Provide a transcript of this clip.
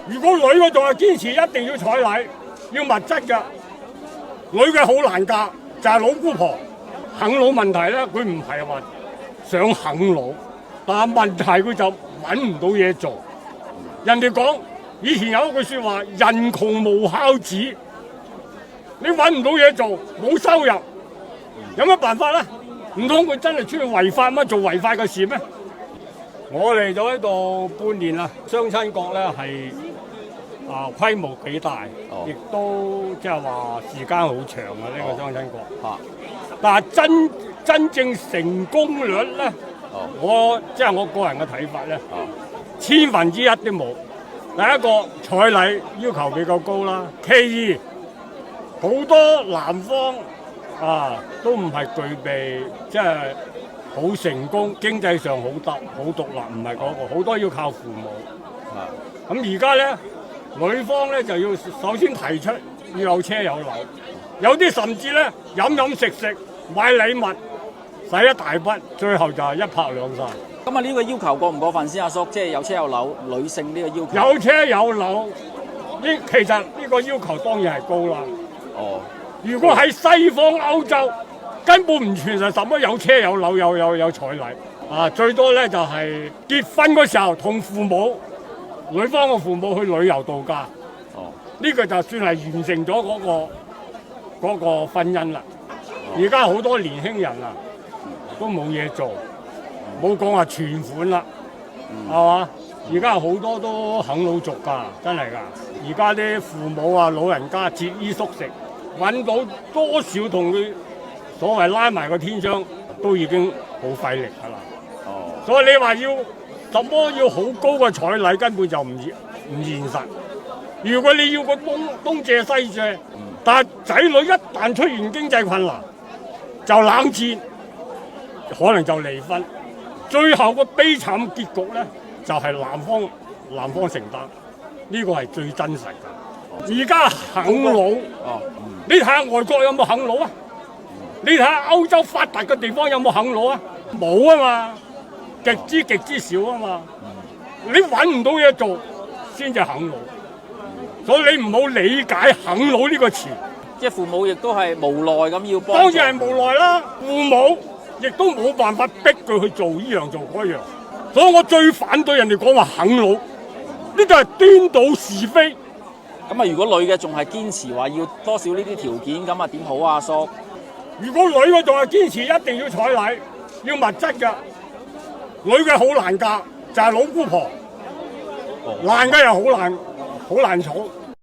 如果女嘅仲係堅持一定要彩禮，要物質嘅，女嘅好難嫁，就係老姑婆啃老問題咧。佢唔係話想啃老，但係問題佢就揾唔到嘢做。人哋講以前有一句説話：人窮無孝子。你揾唔到嘢做，冇收入，有乜辦法咧？唔通佢真係出去違法咩？做違法嘅事咩？我嚟咗呢度半年啦，相親角咧係規模幾大，亦都即係話時間好長嘅呢個相親角。但係真正成功率咧，我個人嘅睇法咧，1/1000都冇。第一個彩禮要求比較高啦，其二好多男方都唔係具備即係好成功，經濟上好獨立，唔係嗰個，好多要靠父母。咁而家咧，女方咧就要首先提出要有車有樓，有啲甚至咧飲食買禮物使一大筆，最後就係一拍兩散。咁呢個要求過唔過分先，阿叔？即係有車有樓，女性呢個要求。有車有樓，其實呢個要求當然係高啦。如果喺西方歐洲，根本唔存在什麼有車有樓有彩禮。最多咧就係結婚嗰時候同父母，女方嘅父母去旅遊度假。呢個就算係完成咗嗰個婚姻啦。而家好多年輕人都冇嘢做，冇講話存款啦，係嘛？而家好多都啃老族㗎，真係㗎。而家啲父母老人家節衣縮食，揾到多少同佢所謂拉埋個天窗，都已經好費力㗎啦。所以你話要好高嘅彩禮，根本就唔現實。如果你要個東借西借，但係仔女一旦出現經濟困難，就冷戰，可能就離婚。最後個悲慘結局咧，就係男方承擔，呢個係最真實嘅。而家啃老，你睇下外國有冇啃老啊？你睇下歐洲發達嘅地方有冇啃老啊？冇啊嘛，極之少啊嘛。你揾唔到嘢做，先至啃老。所以你唔好理解啃老呢個詞。即係父母亦都係無奈咁要幫。當然係無奈啦，父母亦都冇辦法逼佢去做依樣做嗰樣。所以我最反對人哋講話啃老，呢個係顛倒是非。咁如果女嘅仲係堅持話要多少呢啲條件，咁點好啊，阿叔？如果女嘅仲係堅持一定要彩禮，要物質嘅，女嘅好難嫁，就係老姑婆，難嘅又好難娶。